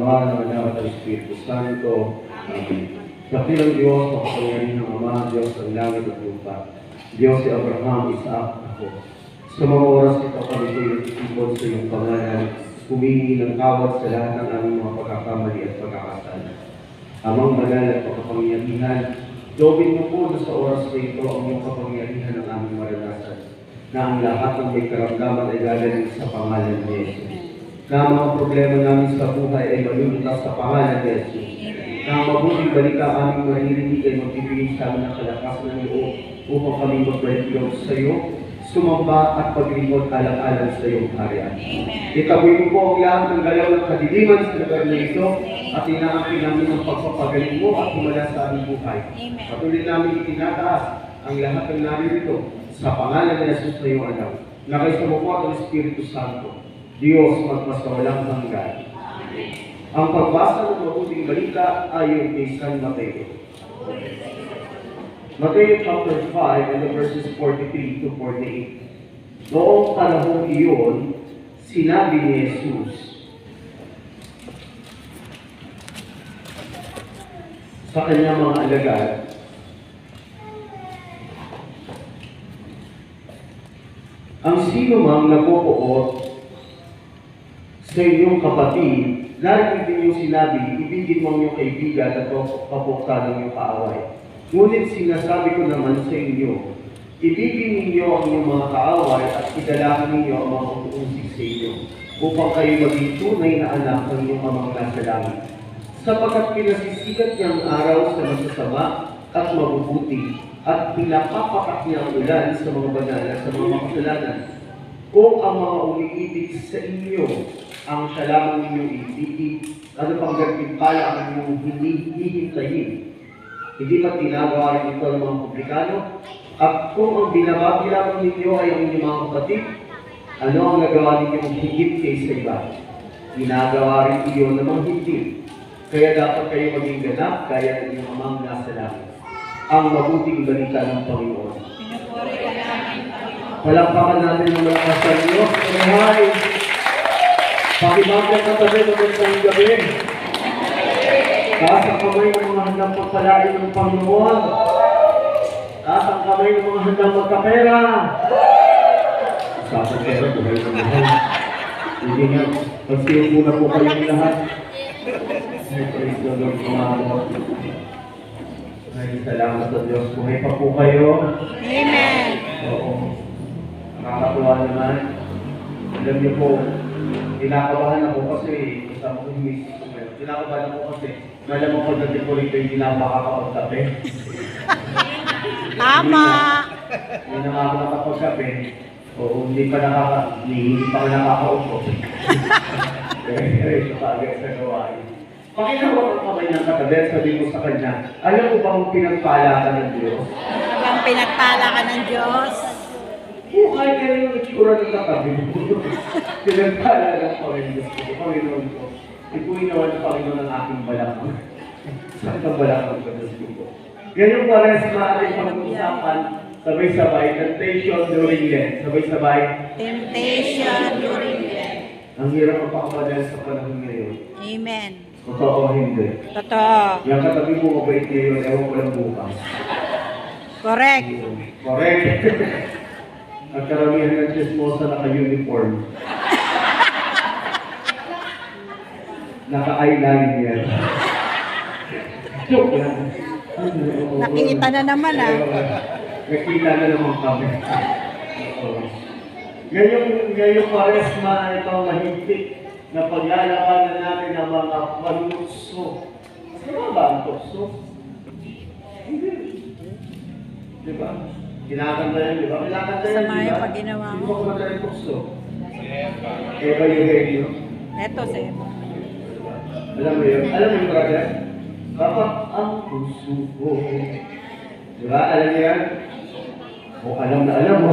Ama, ng Anak at Espiritu Santo. Amen. Dakilang Diyos, makapangyarihan ng Ama, Diyos ng langit at lupa. Diyos si Abraham, Isaac, ako. Sa mga oras ito kami ko'y nagtitipon sa iyong pangalan, humingi ng tawad sa lahat ng aming mga pagkakamali at pagkakasala. Amang banal at pagkapangyarihan, lobin mo po na sa oras na ito ang iyong kapangyarihan ng aming maranasan, na ang lahat ng may karamdaman ay gagaling sa pangalan ni Jesus. Na ang mga problema namin sa buhay ay malulutas sa pangalan ni Jesus. Na ang mabuting balita aming maririnig ay magbibigay sa amin ng kalakasan ng loob upang kami magbalik loob sa iyo, sumamba at paglingkod alang-alang sa iyong harian. Itaboy mo po ang lahat ng galaw ng kadiliman sa lugar na ito at inaangkin namin ang pagpapagaling mo at humala sa aming buhay. Patuloy namin itinataas ang lahat ng naririto sa pangalan ni Jesus na iyong anak. Nakaisa mo po at ang Espiritu Santo, Diyos magpasawalang hanggan. Ang pagbasa ng mabuting balita ayon kay San Mateo. Mateo chapter 5 and the verses 43 to 48. Noong panahon iyon, sinabi ni Jesus, sa kanyang mga alagad, ang sino mang nagpupuot sa inyong kapatid, narinig din yung sinabi, ibigin mo ang iyong kaibigan at kapukta ng iyong kaaway. Ngunit sinasabi ko naman sa inyo, ibigin ninyo ang inyong mga kaaway at idalahan ninyo ang mga uusig sa inyo, upang kayo maging tunay na anak ng inyong amang nasa langit. Sapagkat pinasisikat niya ang araw sa masasama at mabubuti, at pinapapakat niya ang ulan sa mga banal at sa mga makasalanan. Kung ang mga umiibig sa inyo, ang siya lamang ninyong ibigin, ano pang gantimpala ang inyong hindi hihintayin. Hindi ba tinagawa rin ito ng mga publikano? At kung ang binabati lamang ninyo ay ang inyong mga kapatid, ano ang nagawa ninyong higit kaysa iba? Ginagawa rin iyon namang hindi. Kaya dapat kayo maging ganap gaya ng inyong amang nasa langit. Ang mabuting balita ng Panginoon. Palakpakan natin ng mga kasalyo. Hi! Pakibagyan na tabi ng isang gabi. Taas ang kamay ng mga handang pagpalain ng Panginoon. Taas ang kamay ng mga handang magkapera. Taas ang pera, buhay ng mahal. Hindi nga, magsiyo muna po kayong lahat. Praise the Lord, mga Lord. Ay, salamat sa Diyos. Buhay pa po kayo. Amen. Oo. Nakakatuwa naman. Alam niyo po, kinakabahan ako kasi kasama ko yung misis ko ngayon. Kinakabahan ako kasi malamang ko dati po rito yung nakakapagkape. Tama. Hindi na ako nakapagkape. Oo, hindi pa nakakaupo. Kaya pa agad sa gawain. Pakinawa ang kamay ng katabi at sabi mo sa kanya, alam mo bang pinagpala ka ng Diyos? Habang pinagpala ka ng Diyos. Oo, kahit ganun yung itsura ng katabi mo. Pinagpala ng Panginoon ko. Ipuinawa ng Panginoon ang aking balakang. Saan ka balakang ka ng Diyos ko? Ganyan pa rin sa maaring pag-uusapan, sabay-sabay, temptation during Lent. Sabay-sabay. Temptation during Lent. Ang hirap magpakamadal sa panahon ngayon. Amen. Totoo o hindi? Totoo. Yung katabi mo mabait ngayon, ewan ko lang bukas. Correct. Correct. At karamihan ng chismosa naka-uniform. Naka-eyeliner. Joke lang. Nakikita na naman Nakita na naman kami. Ngayong Kwaresma, ito mahigpit na paglalabanan natin ang mga panukso. Ano ba ang tukso? Hindi. Diba? Kinakanta yan, diba? Kinakanta yan, Sama yung pag ginawa mo. Hindi ba kumanta yung tukso? Kaya ba yung radio? Eto, Sir. Alam mo yun? Alam mo yung brother? Kapag ang puso ko. Diba? Alam niyo yan? O alam na alam mo.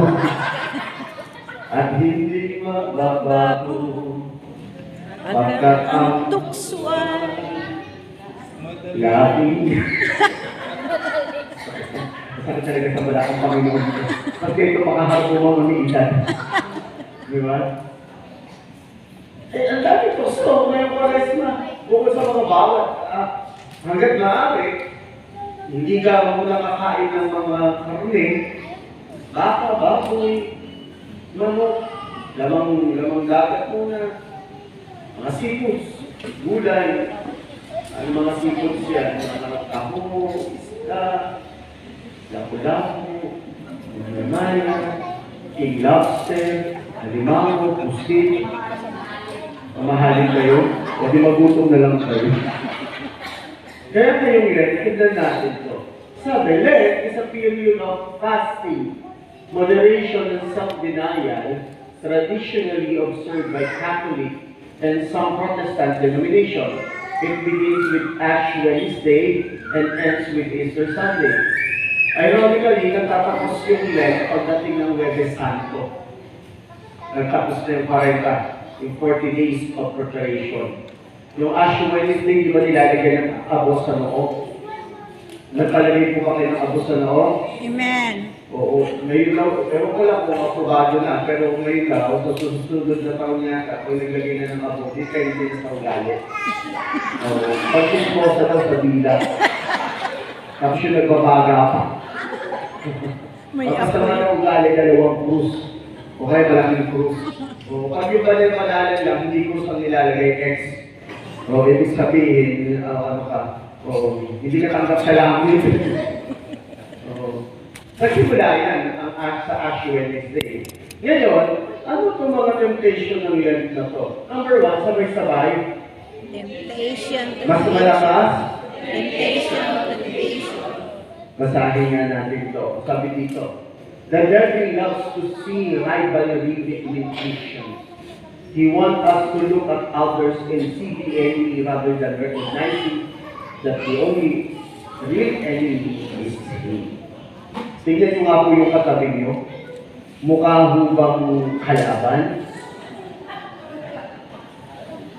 At hindi magbabago. Pagkat ang tuksuan. laging sakit talaga sa balakang Panginoon. Pag ito makaharap mo mga umiilan. Di ba? Eh, ang dami tukso. Ngayong Kwaresma. Bukod bawat hanggat maaari, hindi ka muna kakain ng mga karne, baka, baboy, manok, lamang dagat muna, mga seafoods, gulay, ano mga seafoods yan, mga taho, isda, lapu-lapu, mamaya, king lobster, alimango, pusit, mamahalin kayo, o di magutom na lang kayo. Kaya ngayong Lent, tignan natin ito. Sabi, Lent is a period of fasting, moderation, and self-denial, traditionally observed by Catholic and some Protestant denominations. It begins with Ash Wednesday and ends with Easter Sunday. Ironically, nagtatapos yung Lent pagdating ng Huwebes Santo. Nagtapos na yung 40, yung 40 days of preparation. Yung Ash Wednesday, di ba nilalagyan ng abos sa noo? Nagpalagay po ba kayo ng abos sa noo? Amen. Oo. Ngayon daw, ewan ko lang kung aprobado na, pero ngayon daw, sa susunod na taon niya, kung naglagay na ng abos, di kayo din sa ugali. Oo. Pag-ismosa daw sa dila. Tapos yung nagbabaga pa. May Pagkasama apoy. ng ugali, dalawang krus. O kaya malaking krus. O pag yung banal-banalan lang, hindi krus ang nilalagay X. O ibig sabihin, ano ka, o hindi ka tanggap sa langit. O nagsimula yan sa Ash Wednesday. Ngayon, ano itong mga temptation ng Lent na to? Number 1, sabay-sabay. Temptation. Mas malakas. Temptation. Temptation. Basahin nga natin ito. Sabi dito, the devil loves to see rivalry between Christians. He wants us to look at others and see the enemy rather than recognizing that the only real enemy is him. Tingnan nyo nga po yung katabi nyo. Mukha ho bang kalaban?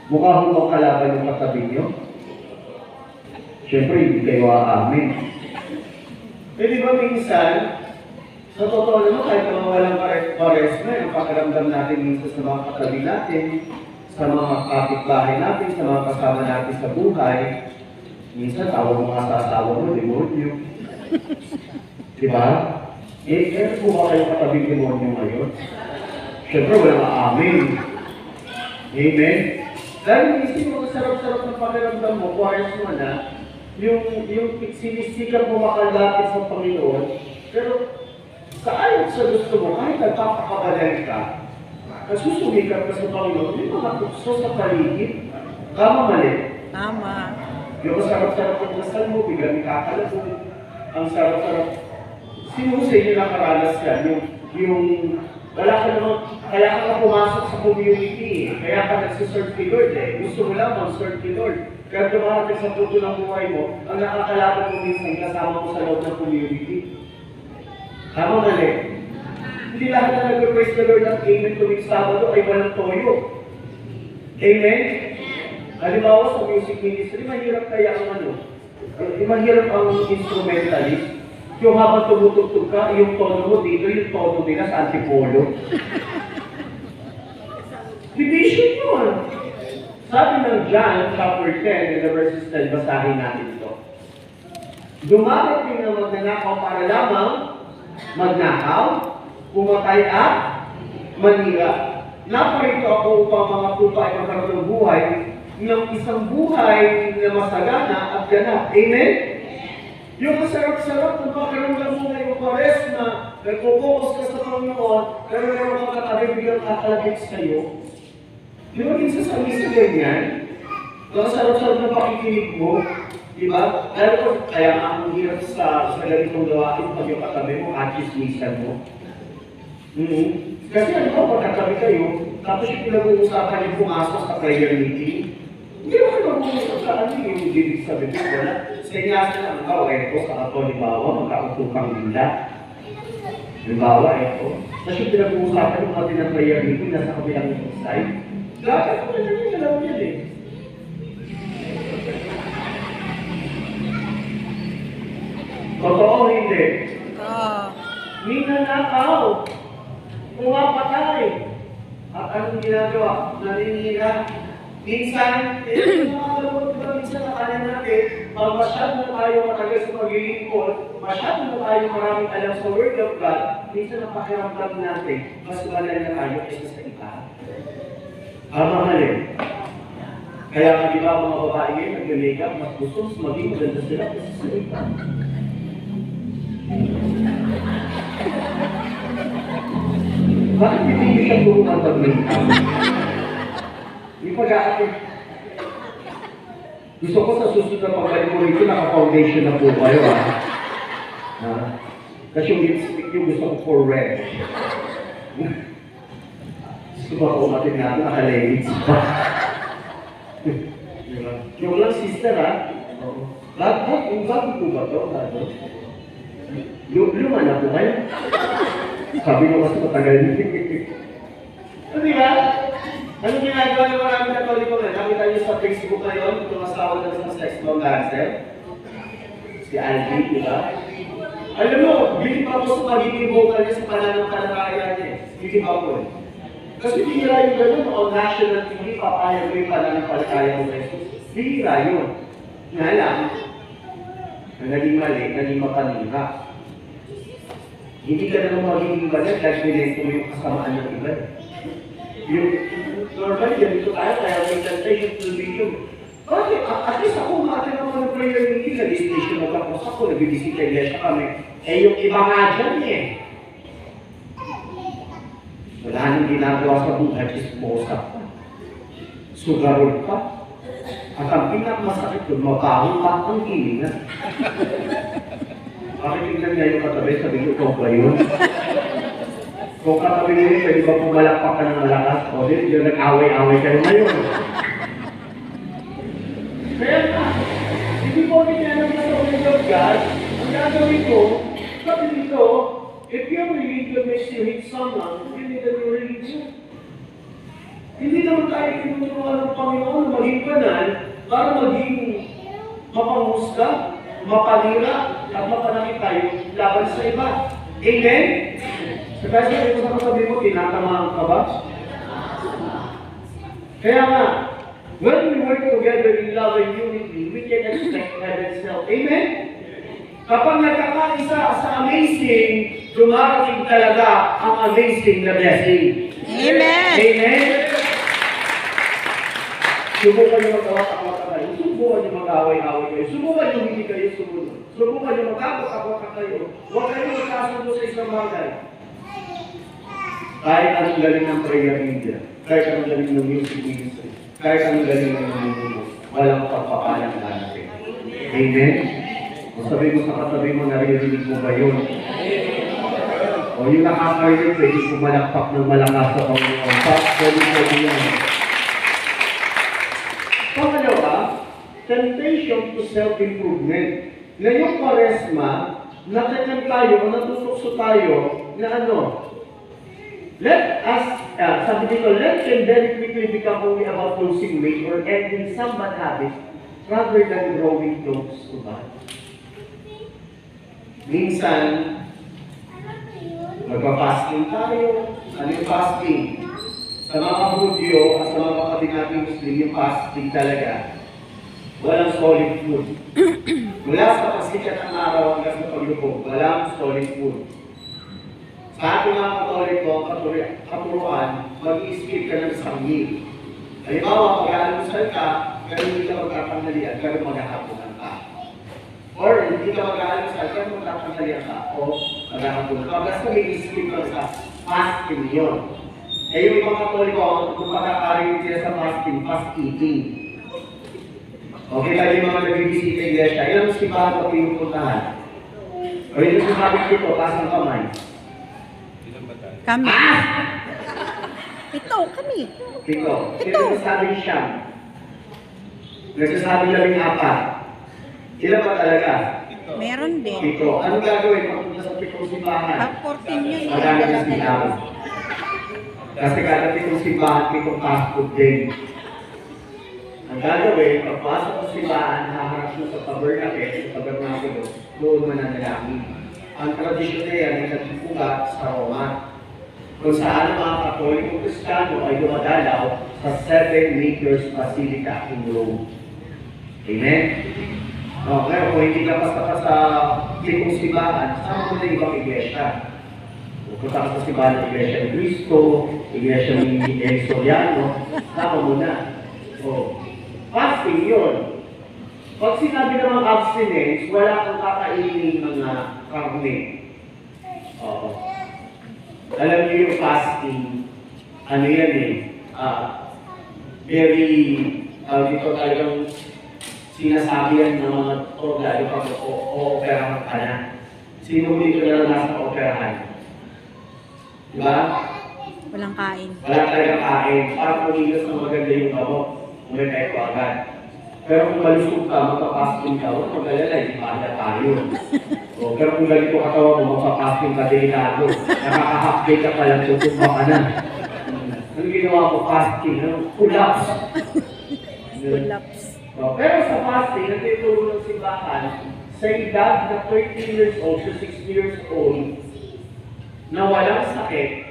Mukha ho bang kalaban yung katabi nyo? Siyempre, hindi kayo aamin. Eh di ba minsan, sa totoo naman, kahit mga walang pares na, yung pakiramdam natin minsan sa mga katabi natin, sa mga kapitbahay natin, sa mga kasama natin sa buhay, minsan tawa mo nga sa asawa mo, demonyo. Diba? Eh po ba kayo katabing demonyo ngayon? Siyempre, walang aamin. Amen? Dahil isip mo, sarap-sarap ng pakiramdam mo, pares mo na, yung sinisikap mo makalapit sa Panginoon, pero sa ayon sa gusto mo, kahit nagpapakabalan ka, nagsusumikap ka sa Panginoon, may mga tukso sa paligid, kama mali. Tama. Yung sarap-sarap ng dasal mo, biglang kakalasun. Ang sarap-sarap. Sino sa inyo nakaranas yan? Yung wala ka naman, kaya ka na pumasok sa community eh. Kaya ka nagsiserve kay Lord eh. Gusto mo lang mag-serve kay Lord. Kaya dumarating sa punto ng buhay mo, ang nakakalaban mo minsan kasama mo sa loob ng community. Tama mali. Hindi lahat na nag-praise the Lord at Amen tuwing Sabado ay walang toyo. Amen? Halimbawa sa music ministry, mahirap kaya ang mahirap ang instrumentalist. Yung habang tumutugtog ka, yung tono mo dito, yung tono nila sa antipolo. Division yun. Sabi ng John chapter 10, in the verses 10, basahin natin ito. Dumarating ang magnanakaw para lamang magnakaw, pumatay at manira. Naparito ako upang mga tupa ay magkaroon ng buhay, ng isang buhay na masagana at ganap. Amen? Yung masarap-sarap ng pakiramdam mo ngayong pares na nagpo-focus ka sa Panginoon, pero meron mga katabi bilang kakalabit sa'yo. Di ba minsan sa misa ganyan? Ang sarap-sarap na pakikinig mo, di ba? Lalo ko, kaya nga ang hirap sa ganitong gawain pag yung katabi mo, at-chismisan mo. Kasi ano ba, pagkatabi kayo, tapos yung pinag-uusapan yung pumasok sa prayer meeting, hindi mo kayo mag-uusap sa ano yung bibig sa bibig, wala. Sa inyasan lang, ito, sa ato, halimbawa, magkakutupang nila. Halimbawa, ito. Tapos yung pinag-uusapan yung mga prayer meeting, nasa kabilang side. Dapat ko na yung alam yan eh. Totoo, hindi. Ninanakaw. Pumapatay. At anong ginagawa? Naninira. Minsan, mga kalawag ba minsan pag masyado na tayo matagal sa paglilingkod, masyado na tayo maraming alam sa Word of God, minsan ang pakiramdam natin, mas malala na tayo kaysa sa iba. Mali. Kaya nga di ba mga babae ngayon, nag-makeup, mas gusto, mas maging maganda sila kaysa sa iba. Bakit hindi siya tulungan pag-makeup? Yung pag-aatin. Gusto ko sa susunod na pagbalik mo rito, naka-foundation na po kayo, ha? Kasi yung lipstick yung gusto ko for red. Gusto ba ko umatin nga, naka-leggings pa. Yung lang sister, ha? Yung bago po ba ito? Luma na po kayo. Sabi mo kasi matagal niyo. Di ba? Ano ginagawa ng maraming Katoliko na? Nakita niyo sa Facebook ngayon, itong asawa na sa sex bomb dancer. Si Alvin, di ba? Alam mo, bilib ako sa magiging vocal niya sa pananampalataya niya. Bilib ako eh. Kasi bihira yung gano'n, on national TV, papayag mo yung pananampalataya mo sa Jesus. Bihira yun. Nga lang, ang naging mali, naging mapanira. Hindi ka naman magiging balat, dahil nilento mo yung kasamaan ng iba. Yung normally, ganito tayo, kaya may temptation to be yun. Bakit? At least ako, umatin ako ng prayer meeting, nag-station mo tapos ako, nag-visit sa iglesia kami. Eh, yung iba nga dyan eh. Wala nang ginagawa sa buhay, ismosa pa. Sugarol pa. At ang pinakamasakit doon, mabahong pa ang hilingan. Bakit tingnan niya yung katabi, sabi ko, ikaw ba yun? Kung katabi niyo, pwede ba pumalakpak ka ng malakas? O din, yung nag-away-away kayo ngayon. Kaya nga, hindi po kinanong na sa Word of God, ang gagawin ko, sabi dito, if your religion makes you hate someone, you need a new religion. Hindi naman tayo tinuturuan ng Panginoon na maging banal para maging mapanghusga, mapalira, at mapanakit tayo laban sa iba. Amen? Sa kaya sabi ko sa katabi mo, tinatamaan ka ba? Kaya nga, when we work together in love and unity, we can expect heaven's help. Amen? Kapag nagkakaisa sa amazing, dumarating talaga ang amazing na blessing. Amen! Amen? Subukan niyo magkawak-awak kayo. Subukan niyo mag-away-away kayo. Subukan niyo hindi kayo sumunod. Subukan niyo magkawak-awak kayo. Huwag kayo magkasundo sa isang bagay. Kahit anong galing ng prayer media, kahit anong galing ng music ministry, kahit anong galing ng mga walang pagpapalang natin. Amen? O sabi mo sa katabi mo, naririnig mo ba yun? O yung nakakarinig, pwede pumalakpak ng malakas sa Panginoon. Pwede yan. Pangalawa, temptation to self-improvement. Ngayong Kwaresma, natakan tayo, natutokso tayo na ano, let us, sabi dito, let them very quickly become only about losing weight or ending some bad habits rather than growing close to God. Minsan, magpa-fasting tayo. Ano yung fasting? Sa mga Hudyo at sa mga kapatid natin Muslim, yung fasting talaga, walang solid food. Mula sa pasikat ng araw hanggang sa paglubog, walang solid food. Sa ating mga Katoliko, katuruan, mag-i-skip ka ng isang meal. Halimbawa, pag-aalusal ka, pero hindi ka magkapanghalian, pero maghahapunan ka. Or hindi ka mag-aalusal, pero magkapanghalian ka, o maghahapunan ka. Basta may i-skip ka sa fasting yun. Eh yung ibang Katoliko, kung makakarinig sila sa fasting, fast eating. Okay, tayo yung mga nag-visit sa iglesia, ilang sipahan pa pinupuntahan. O yung sinabi dito, taas ng kamay. Kami. Ito, kami. Ito. Ito nagsasabing siyam. Nagsasabing 14. Ilan ba talaga? Meron din. Ito. Anong gagawin pagpunta sa pitong simbahan? Pag 14 yun, Maganda sa simbahan. Kasi kada pitong simbahan, pitong fast food din. Ang gagawin, pagpasok sa simbahan, haharap mo sa tabernakulo, doon mananalangin. Ang tradisyon na yan ay nagpupugat sa Roma. Kung saan ang mga Katolikong Kristiyano ay dumadalaw sa 7 Makers Basilica in Rome. Amen? Ngayon, kung hindi ka basta sa tipong simbahan, sama mo na ibang iglesia. Punta ka sa simbahan ng Iglesia ni Cristo, Iglesia ni El Soriano, sama mo na. Fasting yun. Pag sinabi namang abstinence, wala kang kakainin mga karne. Alam niyo yung fasting, ano yan very, dito talagang sinasabi yan ng mga lalo pag o-operahan ka na. Sino dito na nasa operahan? Diba? Walang kain. Wala talaga kain. Para pumilos ng maganda yung gamot. Umikay ko agad. Pero kung malusog ka, magpapasting ka, huwag mag-alala, hindi paanda tayo. Pero kung ganito katawan mo, magpapasting ka delikado. Nakaka-half-day ka pa lang, tutumba ka na. Ano ginawa ko? Fasting. Pull-ups. Pull-ups. Pero sa fasting, nagtutulong ng simbahan, sa edad na 13 years old to 60 years old, na walang sakit,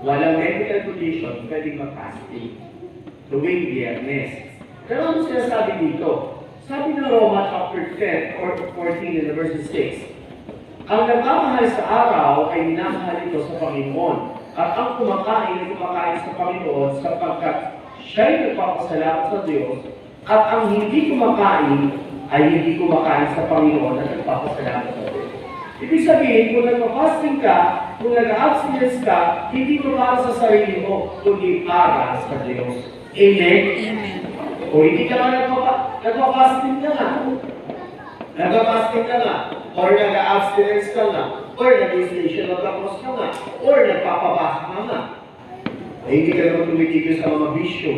walang medical condition, pwedeng mag-fasting. Tuwing Biyernes. Pero ano sinasabi dito? Sabi ng Roma chapter 10 or 14 in verse 6, ang nagmamahal sa araw ay minamahal ito sa Panginoon. At ang kumakain ay kumakain sa Panginoon sapagkat siya'y nagpapasalamat sa Diyos. At ang hindi kumakain ay hindi kumakain sa Panginoon at nagpapasalamat sa Diyos. Ibig sabihin, kung nagpa-fasting ka, kung nag-abstinence ka, hindi mo para sa sarili mo, kundi para sa Diyos. Amen? Amen. O hindi ka nga nagpa-fasting ka nga. Nagpa-fasting ka nga. Or nag-abstinence ka nga. Or nag-isolation of the cross ka nga. Or nagpapabasa ka nga. Ay hindi ka naman tumitigil sa mga bisyo.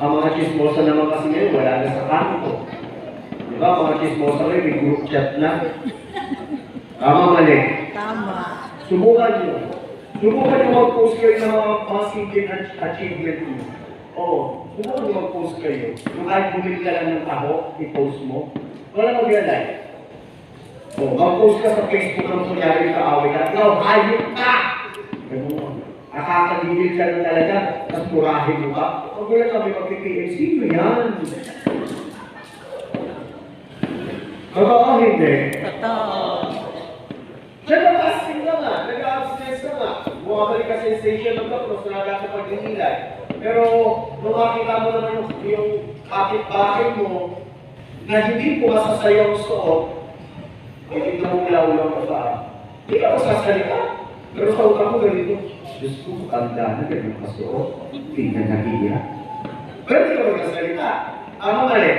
Ang mga chismosa naman kasi ngayon, wala na sa kanto. Diba, mga chismosa ngayon, may group chat na. Tama, mali. Tama. Subukan nyo. Subukan nyo mag-post kayo ng mga simple achievement nyo. Subukan nyo mag-post kayo. Kung kahit bumili ka lang ng taho, i-post mo, wala mag-like. Mag-post ka sa Facebook ng kunyari ka away ka, ikaw, hayop ka! Ganun. Nakakagigil ka na talaga, tapos murahin mo ka. Pag wala kami mag-PPM, sino yan? Totoo, hindi. Totoo. Nag-fasting ka nga, nag-abstinence ka nga. Bumabalik ka sa station ng cross na nagkasa pag-inilay. Pero, nung makita mo naman yung kapit-bahay mo, na hindi pumasasayang suot, hindi na mo ulaw-ulaw ka pa. Hindi ka masasalita. Pero sa utak mo ganito, Diyos ko, tanda na ganun kasuot. Hindi na nahiya. Pero hindi ka magsasalita. Ano mali?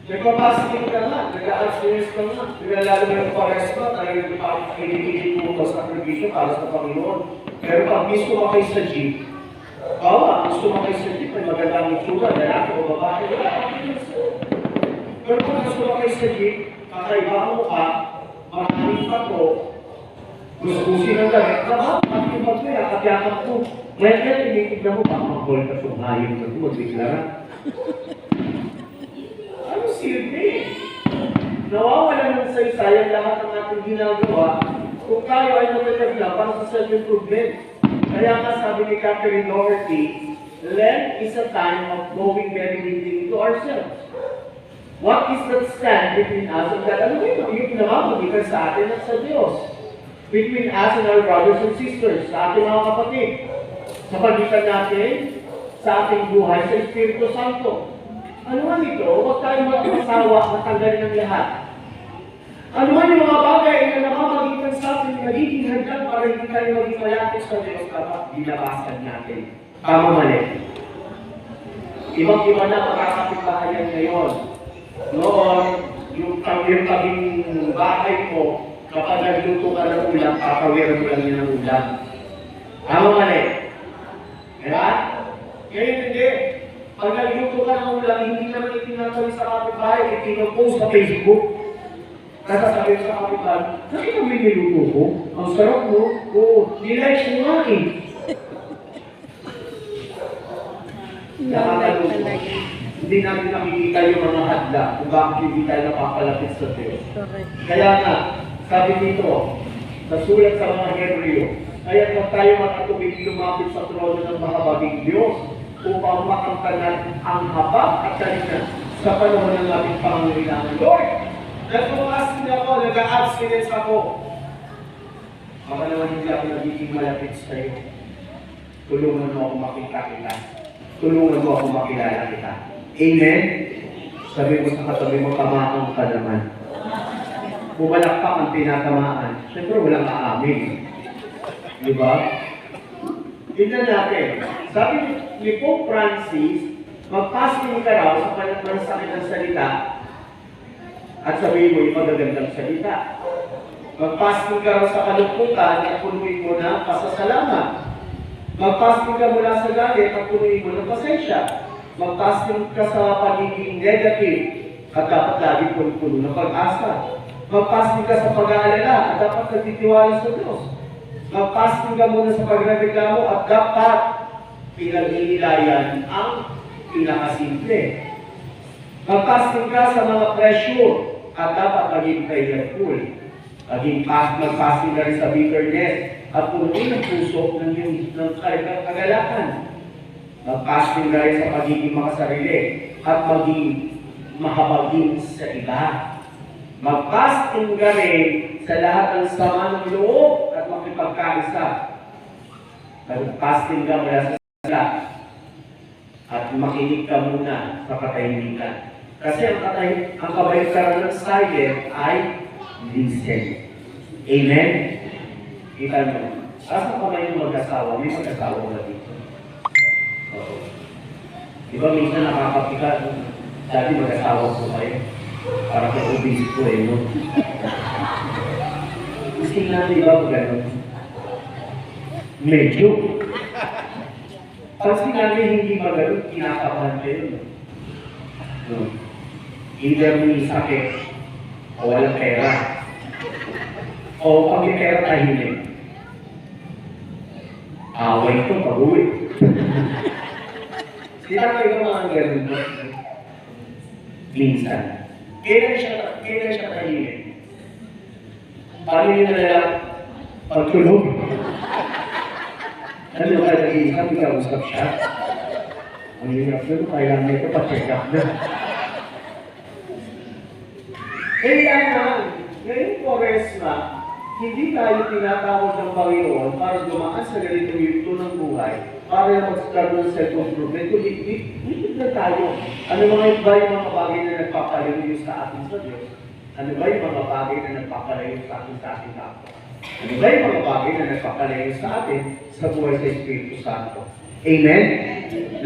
Nagpapasking ka nga, nag-a-abstinence ka nga. Lalo mo yung pares mo, talagang pinipigil mo sa sakripisyo para sa Panginoon. Pero pag gusto mo kayo sa jeep, gusto mo kayo sa jeep, may magandang itsura, lalaki o babae, wala kang pero kung gusto mo kayo sa jeep, kakaiba mo ka, maraming pa ko, gusto-gusin ang damit, maraming pa ko, yakap-yakap mo. Ngayon, tinitignan mo, baka mag-call ka sa hayop na ito, magbiglara. Ano silbi? Nawawala ng saysayang lahat ng ating ginagawa kung tayo ay natatagla para sa self-improvement. Kaya nga sabi ni Catherine Doherty, Lent is a time of going very deeply into ourselves. What is that stand between us and God? Ano yun? Yung pinamamagitan sa atin at sa Diyos. Between us and our brothers and sisters, sa ating mga kapatid. Sa pagitan natin, sa ating buhay, sa Espiritu Santo. Ano man ito? Huwag tayong masawa, matanggalin ng lahat. Ano man yung mga bagay na nakamagitan sa atin, nagiging hagdan para hindi tayo maging malapit sa Diyos, dapat binabasan natin. Tama mali. Ibang-iba na makakapit-bahayan ngayon. Noon, yung tabing bahay mo, kapag nagluto ka ng ulam, kakawiran mo lang yan ng ulam. Tama mali. Kaya? Ngayon hindi. Pag nagluto ka ng ulam, hindi naman itinatawin sa kapitbahay, ipinopost sa Facebook. Kasasabi sa kapitbahay, nakita mo yung niluto ko? Ang sarap mo? Oo, nilike mo nga eh. Talaga. Hindi namin nakikita yung mga hadla kung bakit hindi tayo napapalapit sa Diyos. Correct. Kaya nga, sabi dito, nasulat sa mga Hebreo, kaya kung tayo matutubig lumapit sa trono ng mahabaging Diyos, upang makamtanan ang habag at talina sa panahon ng ating pangangailangan. Lord, nagpapastin ako, nag-abstinence ako. Baka naman hindi ako nagiging malapit sa iyo. Tulungan mo ako makita kita. Tulungan mo ako makilala kita. Amen? Sabi mo sa katabi mo, tamaan ka naman. Bumalakpak ang tinatamaan. Siyempre, walang aamin. Di ba? Tignan natin. Sabi ni Pope Francis, mag-fasting ka raw sa panahon sakit ng salita at sabihin mo yung magagandang salita. Mag-fasting ka raw sa kalungkutan at punuin mo na pasasalamat. Mag-fasting ka mula sa galit at punuin mo ng pasensya. Mag-fasting ka sa pagiging negative at dapat lagi puno ng pag-asa. Mag-fasting ka sa pag-aalala at dapat nagtitiwala sa Diyos. Mag-fasting ka muna sa pagreklamo at dapat pinag-iilayan ang pinakasimple. Mag-fasting ka sa mga pressure at dapat maging prayerful. Mag-fasting ka rin sa bitterness at punuin ang puso ng kagalakan. Mag-fasting ka rin sa pagiging makasarili at maging mahabagin sa iba. Mag-fasting ka rin sa lahat ng sama ng loob at makipagkaisa. Mag-fasting ka mula sa sala at makinig ka muna sa katahimikan. Kasi ang kabaliktaran ng silent ay listen. Amen? Kita mo. Asa pa kayo mag-asawa? May mag-asawa na dito. Oo. Di ba minsan nakakapikat? Dati mag-asawa po kayo. Para kayo obese po eh, no? Kasi natin di ba po gano'n? Medyo. Kasi natin hindi magano'n, kinakabahan kayo. No? Either may sakit o walang pera. O pag may pera tahimik. Away ito, pag-uwi. Sila kayo mga gano'n po. Minsan. Kailan siya tahimik? Paano yun na pagtulog? Ano ka nag-iisap, ikausap siya? Ang hirap na, kailangan ito pa-check up na. Kaya nga, ngayong Quaresma, hindi tayo tinatawag ng Panginoon para dumaan sa ganitong yugto ng buhay, para mag-start ng self-improvement. Dito na tayo. Ano mga ba yung mga bagay na nagpapalayo sa atin sa Diyos? Ano ba yung mga bagay na nagpapalayo sa atin kapwa? Ano ba yung mga bagay na nagpapalayo sa atin sa buhay sa Espiritu Santo? Amen?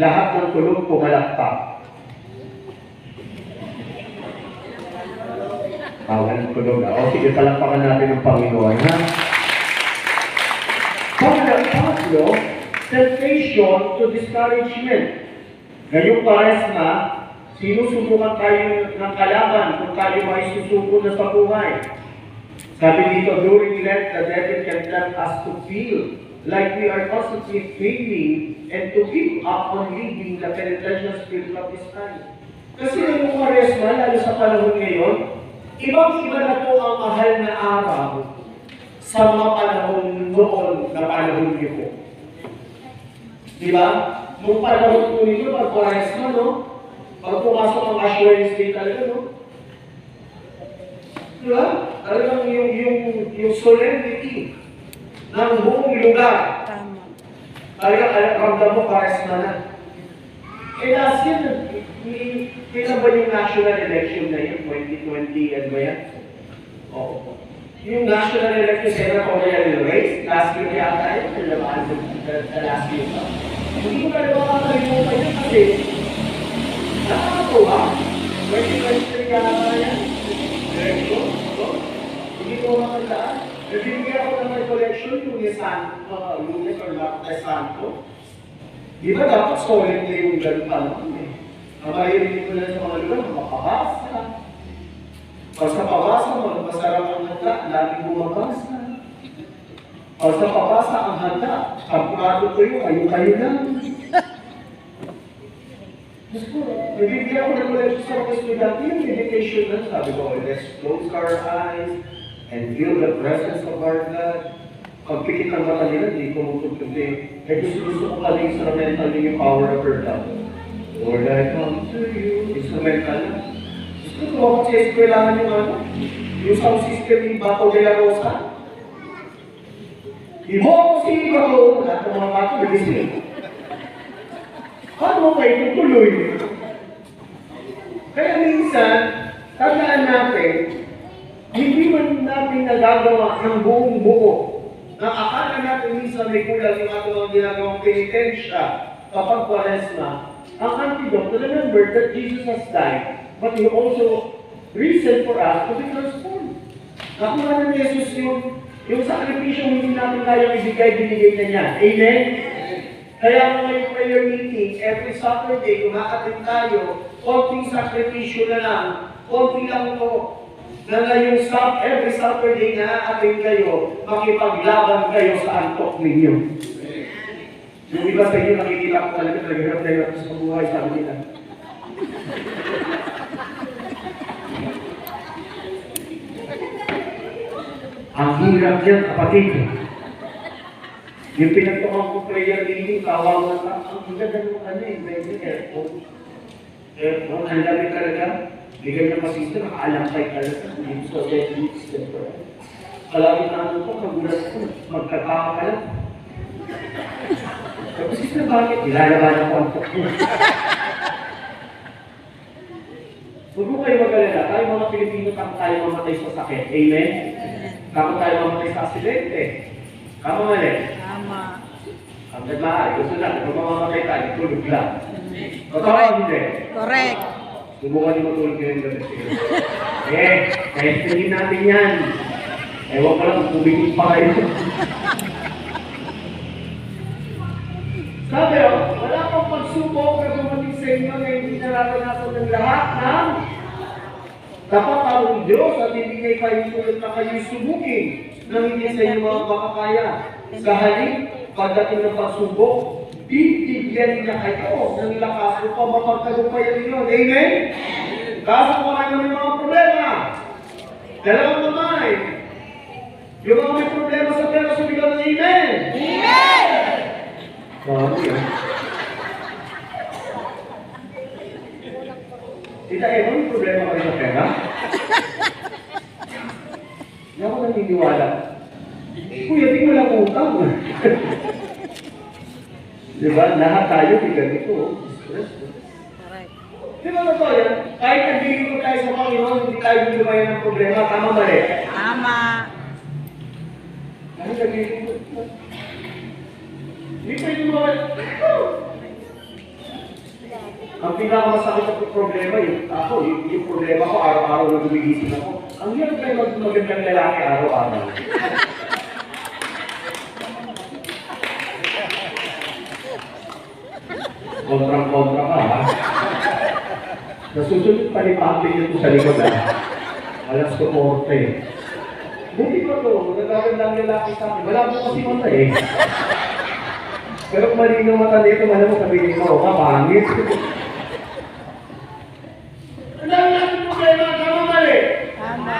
Lahat ng tulog pumalakpak. Walang tulog na. O sige, palakpakan natin ang Panginoon, ha? Pangatlo, temptation to discouragement. Ngayong Quaresma, sinusubukan tayo ng kalaban kung tayo ay susuko na sa buhay. Sabi dito, during Lent, the devil can tempt us to feel like we are constantly failing and to give up on living the penitential spirit of this time. Kasi ngayong Quaresma, lalo sa panahon ngayon, ibang-iba na po ang mahal na araw sa mga panahon noon na panahon niyo po. Di ba? Nung panahon po ninyo, pag Quaresma, no? Pag pumasok ang Ash Wednesday talaga, no? Di ba? Talagang yung solemnity ng buong lugar. Tama. Talagang ramdam mo, Quaresma na. Eh, last year, kailan ba yung national election na yun? 2020, ano ba yan? Oo. Yung national election, senatorial race, last year yata yun, kailangan sa last year pa. Hindi ko talaga makakalimutan yun kasi, nakakatuwa. 2023 yata yan. Election, no? Hindi ko makakalimutan. Nabibigyan ako ng recollection yung Lunes or Santo. Di ba dapat solid na yung ganun panahon eh? Ang mahirin ko na sa mga lugar, makabasa. Basta pabasa mo, masarap ang handa, laging bumabasa. Basta pabasa ang handa, kampurado kayo lang. Nabibigyan ko ng ulit sa mga estudyante yung meditation na sabi ko, let's close our eyes and feel the presence of our God. Pagpikit ng mata nila, hindi ko mutugtog eh. Kaya gusto ko pala instrumental yung power of her love. Lord, I come to you. Instrumental na. Gusto ko ako sa eskwelahan yung ano? Yung sound system yung Bato de la Rosa. Ibo ako si Bato. Lahat ng mga bato, nagising. Paano mo kayo tutuloy? Kaya minsan, tandaan natin, hindi man natin nagagawa ng buong buo. Na akala natin minsan may kulang yung ating mga ginagawang penitensya kapag Kwaresma. Ang antidote, remember that Jesus has died, but He also risen for us to be transformed. Nakuha na ni Jesus yung sakripisyo hindi natin kayang ibigay, binigay na niya. Amen? Kaya ngayong prayer meeting, every Saturday, kung hakatin tayo, konting sakripisyo na lang, konti lang ito, na ngayong every Saturday na hakatin kayo, makipaglaban kayo sa antok ninyo. Yung iba sa inyo, nakikita ko talaga, hirap na hirap sa buhay, sabi nila. Ang hirap niyan, kapatid. Yung pinagtukan ko prayer meeting, kawawa ka, ang ganda ng ano eh, medyo airport. Airport, ang dami talaga. Bigay ng masista, nakaalamkay talaga. Yung so, deadly step ko. Kalawin na ano ko, kagulat ko, magkataka ka lang. Tapos isa bakit? Ilalaban ang kontok ko. Huwag mo kayo mag-alala. Tayo mga Pilipino, kamo tayo mamatay sa sakit. Amen? Kamo tayo mamatay sa aksidente. Kamo mali. Tama. Ang nagmahal, gusto na, kung mamamatay tayo, tulog lang. Totoo, hindi. Correct. Subukan niyo matulog ngayon gabi. Kahit hindi natin yan. Ewan ko lang, tumigil pa kayo. Sabi wala pang pagsubok na dumating sa inyo na hindi nararanasan ng lahat ng dapat ang Diyos at hindi kayo tulad na kayo subukin nang hindi sa inyo mga makakaya. Sa halip, pagdating ng pagsubok, bibigyan niya kayo ng lakas upang mapagtagumpayan ninyo. Amen? Kaso kung ano may mga problema, dalawang kamay. Yung mga may problema sa pera, sumigaw ng Amen! Amen! Tita Eva, may problema kayo sa pera? Hindi ako naniniwala. Kuya, di mo lang utang. Diba? Lahat tayo, di ganito. Correct. Di ba ito yan? Kahit nagiging ko tayo sa Panginoon, hindi tayo lumayan ng problema. Tama mali? Tama. Ano nagiging ko? Hindi pwede mo. Ang pinakamasakit na problema, yung problema ko, araw-araw na gumigising ako. Ang hirap kayo magandang lalaki araw-araw. Kontrang-kontra ka, ha? Nasusunod pa ni Pampi nyo sa likod, ha? Alas ko porte. Buti pa to, nagagandang lalaki sa akin. Wala mo kasi mata eh. Pero kung malinaw mata dito, malam mo sabihin mo, pangit. Ang dami natin problema, tama mali. Tama.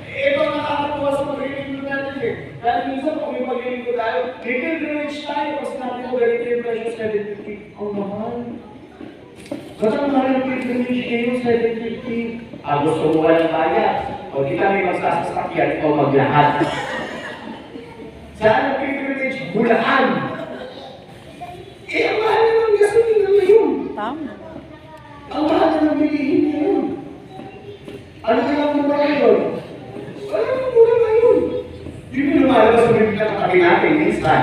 Ito ang nakakatuwa sa paglilingkod natin eh. Dahil minsan kung may paglilingkod tayo, little rich tayo kasi natin ko ganito yung presyo 750. Ang mahal. Ba't ang mahal ng pilgrimage kayo 750? Gusto mo walang kaya. O di kami magsasasakyan o maglahad. Saan ang pilgrimage? Bulacan. Ang mahal na ng gasolina ngayon. Tama. Ang mahal na ng bilihin ngayon. Ano ka lang mura ngayon? Wala nang mura ngayon. Hindi mo lumalabas sa bibigyan ng kami natin, minsan.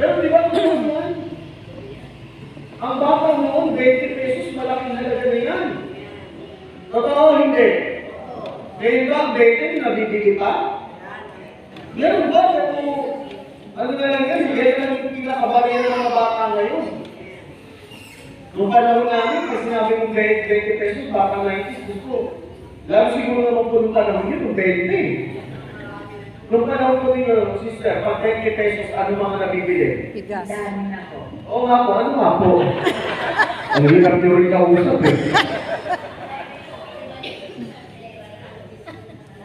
Pero di ba ito naman? Ang baka noon, 20 pesos, malaking halaga na yan. Totoo, hindi. Ngayon ba, ang 20, nabibili pa? Ngayon ba, ano na lang yan, yan lang yung pinakabarya ng mga baka ngayon. Nung panahon namin, kasi sinabi mong 20 pesos, baka 90, gusto. Lalo siguro naman po nung panahon yun, 20. Nung panahon ko ninyo, sister, pag 20 pesos, ano mga nabibili? Bigas. Oo nga po, ano nga po? Ang hirap nyo rin kausap eh.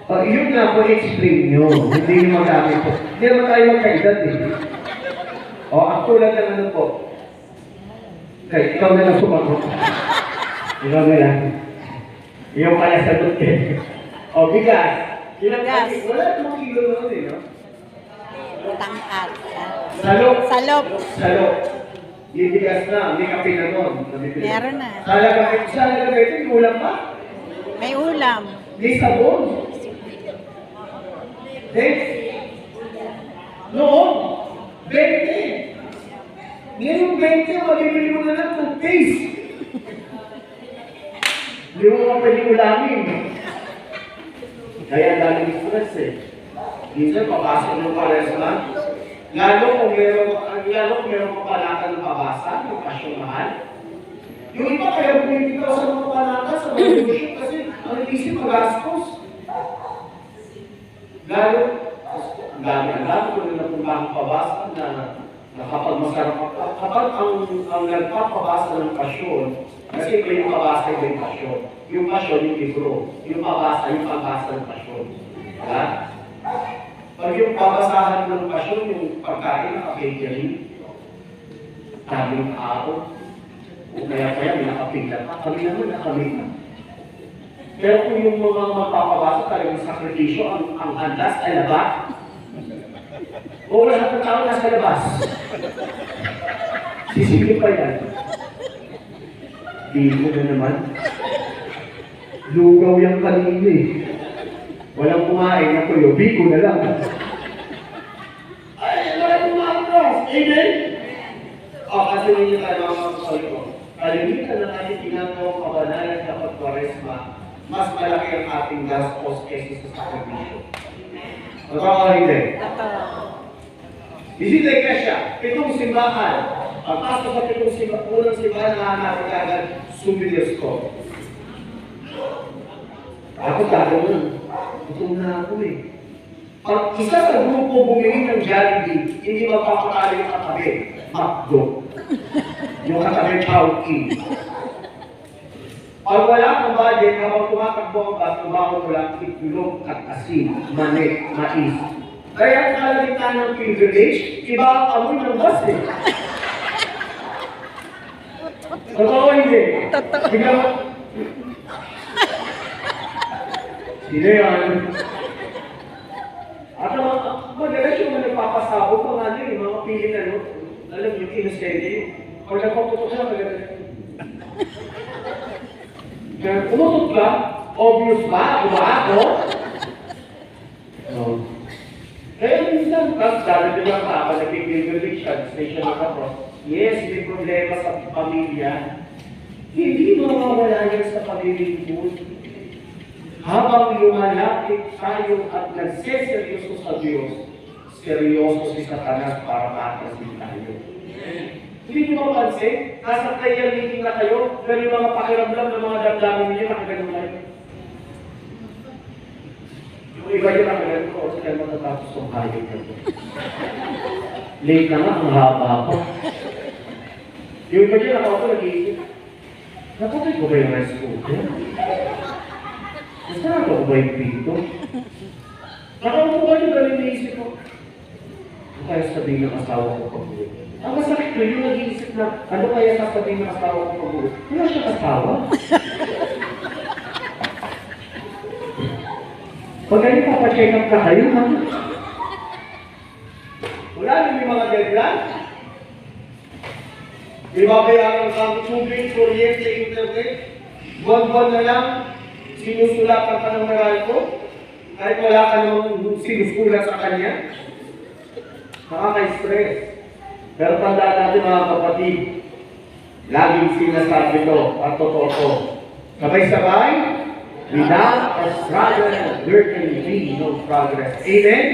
Yun nga po, explain nyo. Hindi nyo magamit po. Hindi naman tayo magkaedad eh. Ang tulad ng ano po. Okay, ikaw na lang sumagot. Ikaw na lang. Iyong pala sagot eh. Bigas. Bigas. Wala namang kilo naman eh, no? Tangkat. Salok. Salop. Salok. Yung bigas na, may kape na nun. Meron na. Salaga ito, yung ulam pa? May ulam. May sabon. Noon, 20. Ngayon 20, malibili mo na lang ng taste. Hindi mo mga pwede ulamin. Kaya daming stress eh. Minsan, papasok mo pa restaurant. Lalo kung meron kapalakan ng pabasa, yung pasyong mahal. Yung iba kaya bumili ka sa mga kapalakan sa mga negosyo kasi ang isip magastos. Lalo kung napunta ang pabasa na kapag masarap, kapag ang nagpapabasa ng pasyon, kasi iba yung pabasa, iba yung pasyon. Yung pasyon, yung libro. Yung pabasa, yung pabasa ng pasyon. Diba? Pag yung pabasahan ng pasyon, yung pagkain ng catering, daming tao, o kaya may nakapila pa, kami naman nakamit. Pero kung yung mga magpapabasa talagang sakripisyo, ang andas ay labas, o lahat ng tao nasa labas. Sisipin pa yan. Di mo na naman. Lugaw yung kanina eh. Walang kumain na tuyo, biko na lang. Ay, walang kumain ko. Amen? Kasi hindi tayo mga kasal ko. Kalimitan na natin ginagawang kabanalan sa pagparesma, mas malaki ang ating gastos kaysa sa sakripisyo. Totoo hindi? Totoo. Bisita ka siya, pitong simbahan. Pagpasok sa pitong simbahan, unang simbahan na natin agad, souvenirs ko. Ako gagawin. Gutom na ako eh. Pag isa sa grupo bumili ng Jollibee, hindi magpapakali yung katabi. McDo. Yung katabi, Chowking. Pag wala kang budget, kapag tumatakbo ang bus, tumawa mo lang itlog at asin, manik, mais. Kaya ang kalalitan ng privilege, iba ang amoy ng bus eh. Totoo hindi? Totoo. Biglang, sino yan? At madalas yung nagpapasabog ang ano yung mga piling ano, alam yung inosente yung, pag nagpaputok siya, magalas yun. Kaya umutot ka, obvious ba? Ako? No. Kaya minsan, dahil din ang tao, nagpipilgrimage siya, station ng kapro. Yes, may problema sa pamilya. Hindi mawawala yan sa pamilya mo. Habang lumalapit tayo at nagseseryoso sa Diyos, seryoso si Satanas para matasin tayo. Hindi nyo mapansin, nasa prayer meeting na kayo, pero yung mga pakiramdam ng mga damdamin ninyo, nakaganon kayo. Yung iba yung nakaganon ko, kasi kayo matatapos ng hayop na ito. Late na nga, ang haba ako. Yung iba yung nakaupo, nag-iisip. Napatay ko ba yung rice cooker? Nasarado ko ba yung pinto? Nakaupo ba yung galing naisip ko? Ano kaya sabihin ng asawa ko pag-uwi? Ang masakit ko yung nag-iisip na, ano kaya sasabihin ng asawa ko pag-uwi? Wala siyang asawa? Pag ganyan, papacheck up na kayo, ha? Wala rin yung mga deadline. Ibabayaran ka ang tubig, kuryente, internet. Buwan-buwan na lang, sinusulatan ka ng Meralco. Kahit wala ka nang sinusulat sa kanya. Nakaka-stress. Pero tandaan natin mga kapatid, laging sinasabi to at totoo to. Sabay-sabay, without a struggle, there can be no progress. Amen?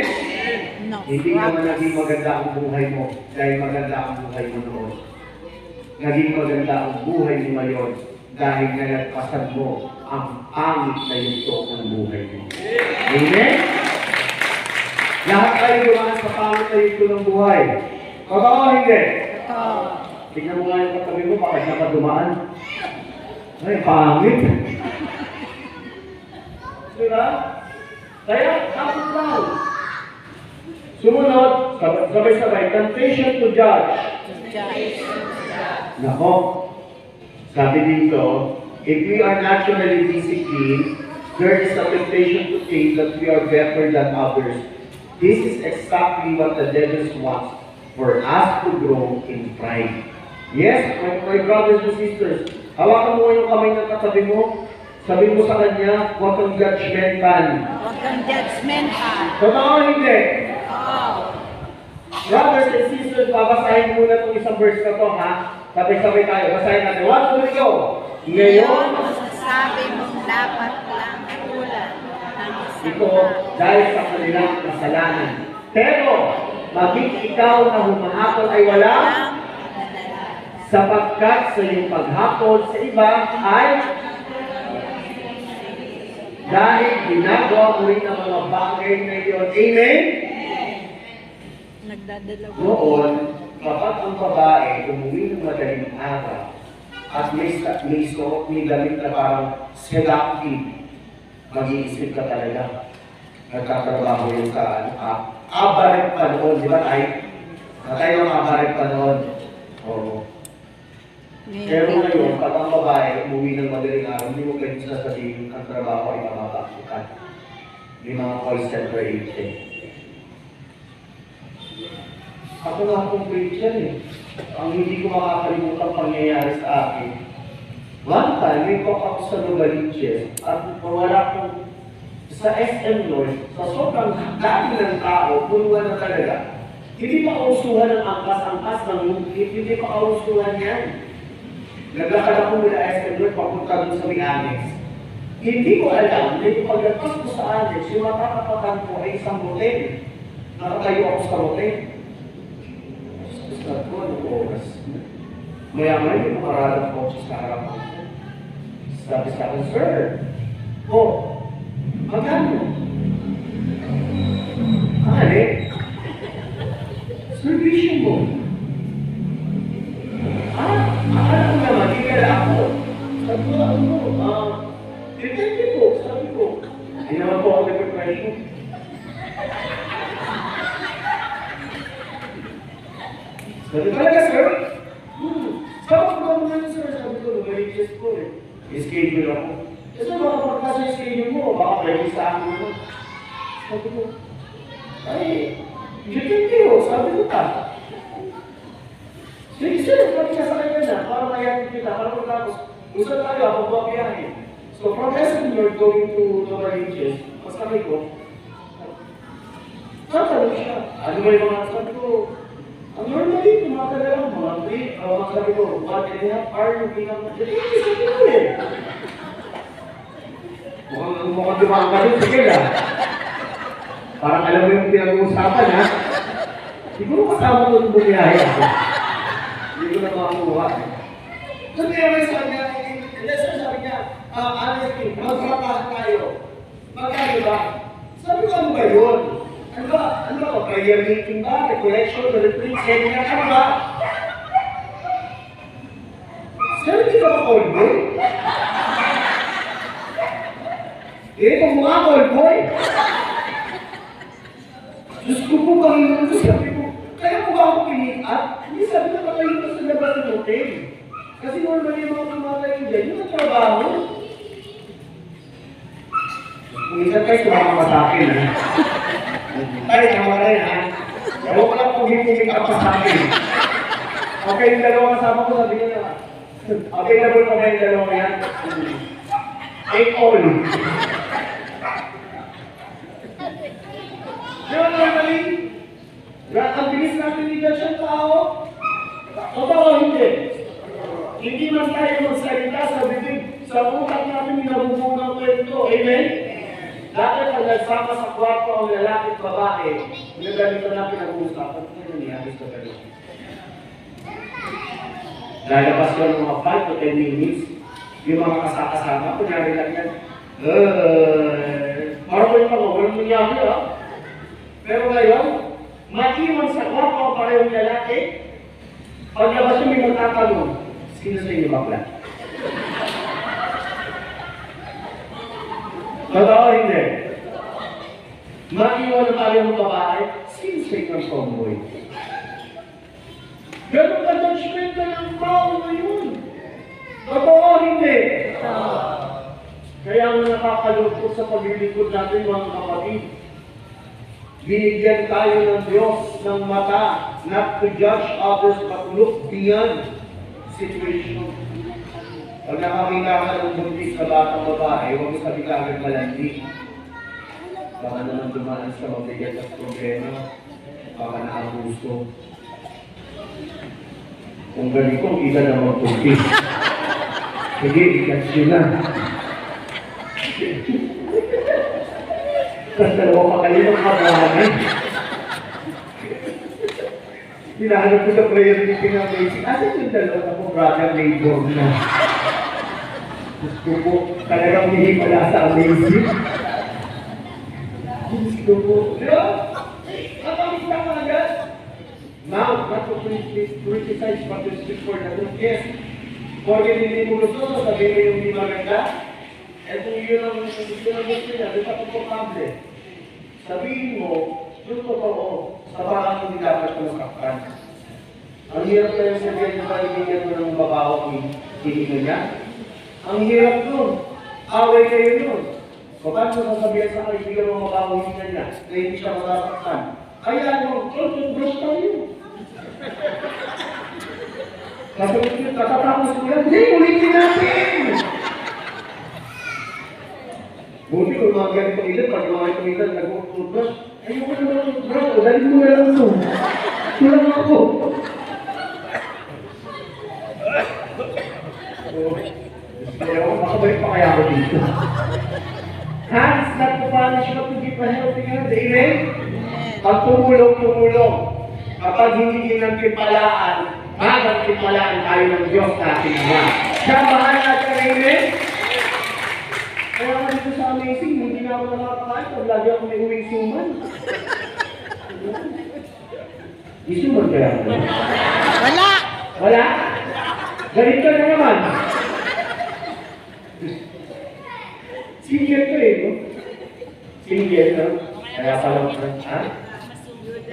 No. Hindi naman naging maganda ang buhay mo dahil maganda ang buhay mo noon. Naging maganda ang buhay mo ngayon dahil nalagpasan mo ang pangit na yunto ng buhay mo. Amen? Lahat tayo dumaan sa pangit na yunto ng buhay. Totoo hindi? Totoo. Tingnan mo nga yung katabi mo, baka siya pa dumaan. Ay, pangit. Diba? Kaya, hapon lang. Sumunod, sabay-sabay, temptation to judge. Judge. Nako, sabi dito, if we are naturally disciplined, there is a temptation to think that we are better than others. This is exactly what the devil wants, for us to grow in pride. Yes, my brothers and sisters, hawakan mo yung kamay ng katabi mo, sabi mo sa kanya, huwag kang judgmental. Huwag kang judgmental. Totoo hindi? Oo. Brothers and sisters, babasahin muna itong isang verse na to, ha? Sabay-sabay tayo. Basahin natin. 1, 2, go! Ngayon, masasabi mong dapat lang katulad ng isang ito dahil sa kanilang kasalanan. Pero, maging ikaw na humahakot ay wala, sapagkat sa iyong paghakot sa iba ay dahil ginagawa mo rin ang mga bagay na iyon. Amen? Nagdadalawa. Noon, kapag ang babae umuwi ng madaling araw at may suot, may damit na parang seductive, mag-iisip ka talaga. Nagkatrabaho yung abaret pa noon, di ba tayo? Tayo ang abaret pa noon. Oo. Pero ngayon, pag ang babae umuwi ng madaling araw, hindi mo kayo sasabihin ang trabaho ay mababaksukan. May mga call center agent. Ako nga akong Christian eh. Ang hindi ko makakalimutan pangyayari sa akin. One time, may cook ako sa Novaliches at wala akong sa SM North, sa sobrang dami ng tao, punuan na talaga. Hindi pa kausuhan ng angkas-angkas ng lungkit, hindi pa kausuhan yan. Naglakad ako mula SM North, papunta doon sa may annex. Hindi ko alam, dito paglapas ko sa annex, yung matatapatan ko ay isang hotel. Nakatayo ako sa hotel. Start ko, anong oras? Maya-maya yung makaralang ko sa harapan ko. Sabi sa akin, sir, magkano? Servisyo mo. Akala ko naman, hindi ka na ako. Sabi ko, depende po, sabi ko. Hindi naman po ako nag-preparation. Sabi talaga, sir? Sabi ko naman, sir, sabi ko, religious po eh. I-schedule ako. Kasi baka pagkasa yung schedule mo, baka pwede sa akin naman. Sabi ko, depende po, sabi ko ka. Sige, sir, sabi ka sa kanya na, para mayakin kita, para magkakos. Gusto tayo, ako babiyahin. So, from SM North going to Nova Ranges, mas kami ko, sabi siya, ano ba yung mga sabi ko, ang normally, tumatala lang mga sabi ko, 1.5 hour yung pinag-magdali. Sabi ko eh. Mukhang dumang ka rin, sige na. Parang alam mo yung pinag-uusapan, ha? Siguro kasama ko yung bumiyahe ako. Hindi ko na makakuha. So, kaya sabi niya, sabi niya, honestly, magtrapahan tayo. Magkano ba? Sabi ko, ano ba yun? Ano ba? Prayer meeting ba? Recollection, retreat, seminar, ano ba? Sir, hindi ka ba call boy? Kung mga call boy. Diyos ko po, Panginoon ko, sabi ko, kaya po ba ako piniat? Hindi sabi na patayin ko sa labas ng hotel. Kasi normally yung mga tumatayin dyan, yung trabaho. Kung isa kayo, tumama sa akin, ha? Tayo, tama rin, ha? Ewan ko lang kung hindi ka pa sa akin. Okay, yung dalawang kasama ko, sabi niya na, available pa ba yung dalawang yan? Take all. Diba normally, ang bilis natin nila siyang tao. Totoo hindi. Hindi man tayo magsalita sa bibig, sa utak natin minabubuo ng kwento. Amen? Dati pag nagsama sa kwarto ang lalaki at babae, ganito na pinag-uusapan. Ano nangyari sa ganito? Lalabas ko ng mga 5 to 10 minutes, yung mga kasakasama, kunyari lang yan. Parang ko yung mga walang nangyari, ha? Pero ngayon, maiwan sa kwarto ang parehong lalaki, paglabas yung may magtatanong, sino sa inyo bakla? Totoo hindi. Maiwan na tayo ng babae, sinisake ng tomboy. Ganun ka judgmental ng tao ngayon. Totoo, hindi. Kaya ang nakakalungkot sa paglilingkod natin, mga kapatid, binigyan tayo ng Diyos ng mata, not to judge others, but look beyond situation. Pag nakakita ka ng buntis na batang babae, huwag mo sabi ka agad malandi. Baka naman dumaan sa mabigat at problema, baka naabuso. Kung ganito, kita na magpuntis. Sige, ikas yun na. Tapos dalawa pa kayo ng kabahan. Hinahanap ko sa prayer meeting ng basic. Asan yung dalawa na po, brother, neighbor na? Gusto ko, talagang hinihimala sa amazing. Gusto ko, diba? Kapamit ka ka agad. Now, not to criticize, but to speak for the truth. Yes. Porque hindi mo gusto, sabihin mo yung hindi maganda. Eh kung yun ang gusto niya, di pa komportable. Sabihin mo, yung totoo, sa parang hindi dapat masaktan. Ang hirap tayo sabihin na kaibigan mo ng babaho, hindi mo niya. Ang hirap nun. Away kayo nun. Bakit mo sasabihin sa kaibigan mo mabaho, hindi niya, na hindi siya masasaktan. Kaya ano, bros tayo. Katatapos ko yan, hindi, ulitin natin! Buti kung mga ganitong ilan, pag mga ganitong ilan, nag-toothbrush, ayoko na ng toothbrush, o dahil mo na lang ito. Tulang ako. Kaya ako, makabalik pa kaya ako dito. Hands not to punish, but to give a helping hand. Amen? Pag tumulong. Kapag hindi nagtipalaan, magagtipalaan tayo ng Diyos natin naman. Siya mahal natin, amen? Kaya nga dito sa amazing, hindi na ako nakakakain pag lagi ako may uwing suman. Isuman kaya ako? Wala! Wala? Galit ka na naman. Single ko eh, no? Single, no? Kaya pala, ha?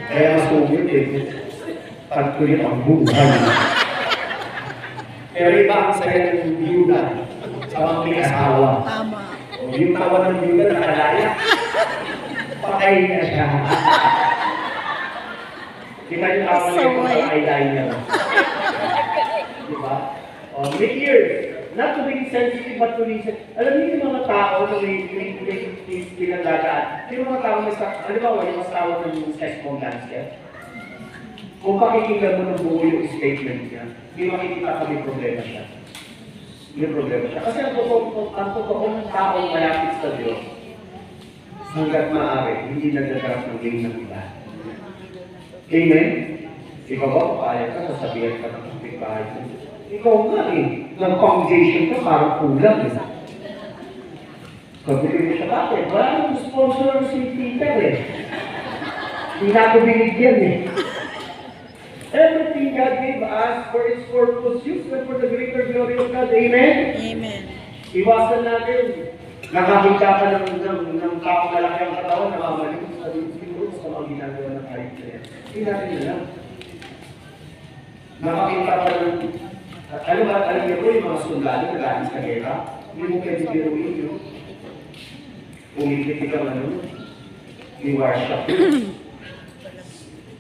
Kaya masugod eh. Pagkulit ang buhay. Pero iba ang saya ng biyuda sa mga may asawa. Tama. Yung tawa ng biyuda nakalaya. Patay na siya. Kita yung tawa niya kung eyeliner. Diba? Make years. Not to be sensitive, but to listen. Alam niyo yung mga tao na may pinagdadaan. Yung mga tao may ano ba, yung asawa ng sex bomb landscape? Kung pakikinggan mo ng buo yung statement niya, hindi makikita ka may problema siya. May problema siya. Kasi ang totoong taong malapit sa Diyos, hanggat maaari, hindi nagdadarap ng gain ng iba. Amen? Ikaw ba, papayag ka, sasabihan ka ng kapitbahay mo. Ikaw nga eh, ng-foundation ka parang kulang eh. Sabihin mo siya, bakit? Wala nang sponsor si Peter eh. Hindi na ako binigyan eh. Everything God gave us for its purpose, used for the greater glory of God. Amen? Amen. Iwasan natin. Nakakita ka ng tao malaki ang katawan, namamalik sa siguro sa mga ginagawa ng kahit na yan. Hindi natin na lang. Nakakita ka ng alam niyo po yung mga sundalo na galing sa gera, hindi mo pwede biruin yun. Umikiti ka man yung workshop yun.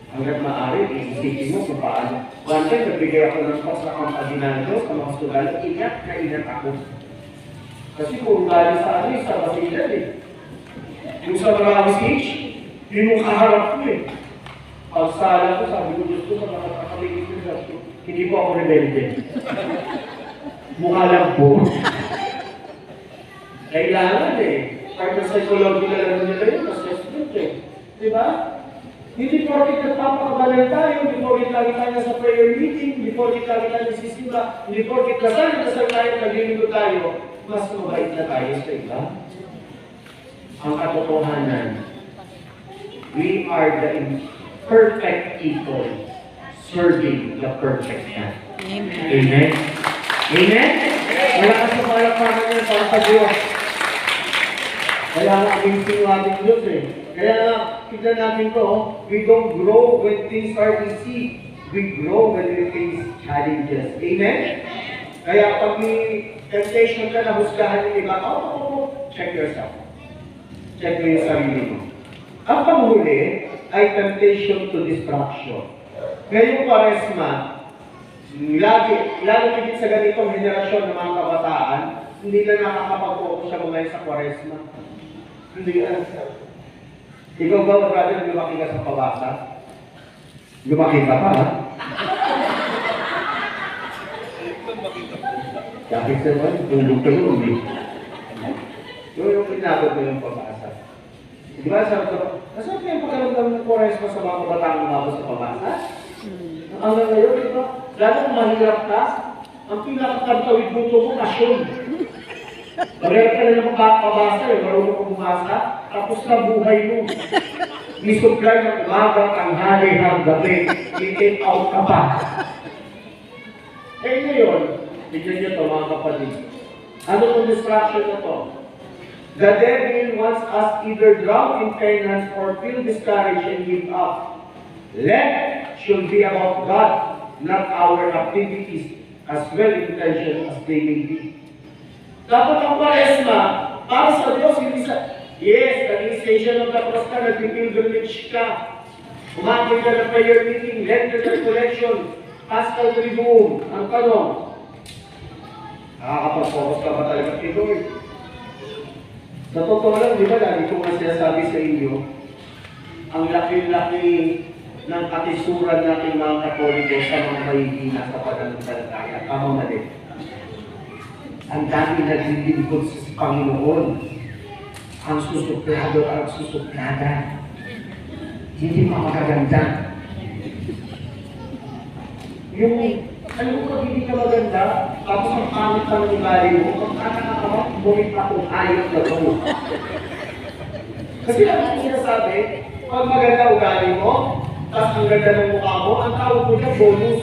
Hanggat maaari, iisipin mo kung paano. One time, nagbigay ako ng pas na kampadinado sa mga sundalo, ingat ako. Kasi kung galing sa ano, sa basilan eh. Yung sa mga stage, yun yung kaharap ko eh. Pagsala ko, sabi ko, Diyos ko, sa mga kakaligid ko, sabi ko, hindi po ako rebelde. Mukha lang po. Kailangan eh. Kahit na psychological lang nila yun, assessment eh. Diba? Hindi porkit nagpapakabalal tayo, hindi porkit lagi tayo sa prayer meeting, hindi porkit lagi tayo nasisimba, hindi porkit nasal tayo, naglilingkod tayo, mas mabait na tayo sa iba. Ang katotohanan, we are the imperfect people serving the perfect God. Amen. Amen? Amen? Wala ka sa palakpakan niya para sa Diyos. Kaya nga, amazing yung ating Diyos eh. Kaya nga, tignan natin to, we don't grow when things are easy. We grow when we face challenges. Amen? Kaya pag may temptation ka na husgahan ng iba, check yourself. Check mo yung sarili mo. Ang panghuli ay temptation to distraction. Ngayong Kwaresma, lalo higit sa ganitong henerasyon ng mga kabataan, hindi na nakakapag-focus siya mga sa Kwaresma. Hindi yan. Ikaw ba, brother, lumaki ka sa pabasa? Lumaki ka pa, ha? Dati sa mga, tulog ka nun, eh. Yung pinagod mo yung pabasa. Di ba, sabi ko, nasaan kayo pagkaramdam ng Kwaresma sa mga kabataan umabot sa pabasa? Hanggang ngayon, di ba? Lalo kung mahirap ka, ang pinakakantawid mo ito mo, pasyon. Mahirap ka na ng pabasa, marunong kang bumasa, tapos na buhay mo. Isupply ng umaga, tanghali, hanggabi, i-take out ka pa. Eh ngayon, tignan niyo ito mga kapatid. Ano itong distraction na ito? The devil wants us either drown in penance or feel discouraged and give up. Lent should be about God, not our activities, as well intention as they may be. Dapat ang Kwaresma, para sa Diyos, hindi sa... Yes, naging station of the cross ka, nag-pilgrimage ka. Umabot ka ng prayer meeting, Lenten recollection, Paschal Triduum. Ang tanong, nakakapag-focus ka ba talaga kay Lord? Sa totoo lang, di ba, lagi ko nga sinasabi sa inyo, ang laki-laki ng katisuran natin mga Katoliko sa mga mahihina sa pananampalataya. Tama mali. Ang dami naglilingkod sa Panginoon. Ang susuplado at susuplada. Hindi pa magaganda. Yung, alam mo kung hindi ka maganda, tapos ang pangit ka ng ugali mo, kung kakakawak, bumit pa kung ayos na ito. Kasi lang ang sinasabi, pag maganda ugali mo, tapos ang ganda ng mukha mo, ang tawag mo niya bonus.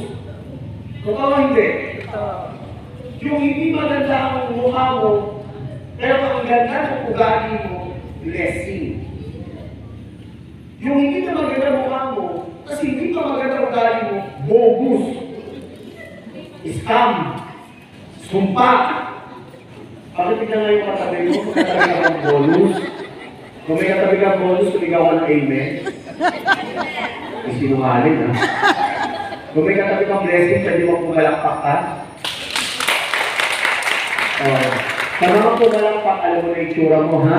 Totoo hindi? Yung hindi maganda ang mukha mo, pero ang ganda ng ugali mo, blessing. Yung hindi na maganda ang mukha mo, kasi hindi pa maganda ang ugali mo, bogus. Scam. Sumpa. Bakit tignan nga yung katabi mo, kung katabi ka ng bonus? Kung may katabi ka ng bonus, tumigaw ka ng amen. May sinungaling, ha? Kung may katabi kang blessing, pwede mo pumalakpak ka. Sa mga pumalakpak, alam mo na itsura mo, ha?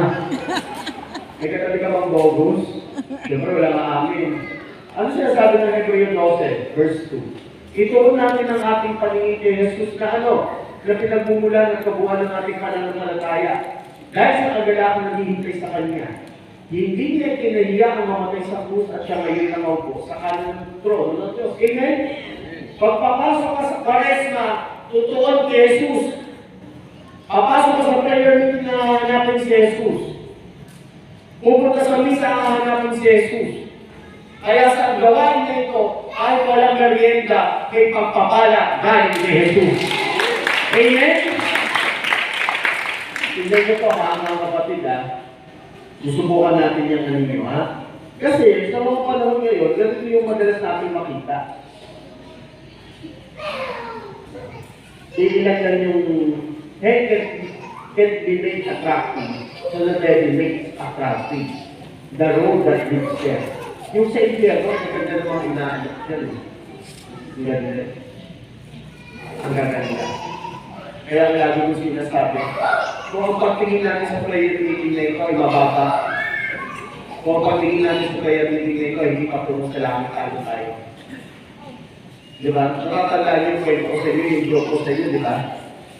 May katabi ka bang bogus? Siyempre, wala nga amin. Ano sinasabi ng Hebreo 12, verse 2? Ituon natin ang ating paningin kay Jesus na na pinagmumula ng kabuuan ng ating pananampalataya. Dahil sa kagalakan na naghihintay sa Kanya, hindi niya kinahiya ang mamatay sa krus at siya ngayon na maupo sa kanan ng trono ng Diyos. Amen? Pagpapasok ka sa Kwaresma, tutuon kay Jesus. Papasok ka sa prayer meeting na hanapin si Jesus. Pupunta sa misa na hanapin si Jesus. Kaya sa gawain na ito ay walang merienda kay pagpapala galing kay Jesus. Amen? Tignan nyo po mga kapatid ha. Susubukan natin yung ninyo ha. Kasi sa mga panahon ngayon, ganito yung madalas natin makita. Iilan lang yung can be made attractive. So the devil makes attractive. The road that leads there. Yung sa impyerno, maganda namang inaanak yan. Ang gaganda. Kaya lagi ko sinasabi, kung ang pagtingin natin sa prayer meeting na ito ay mababa, kung ang pagtingin natin sa prayer meeting na ito ay hindi patungo sa langit tayo. Diba? Nakatala yung kwento ko sa iyo, yung joke ko sa iyo, diba?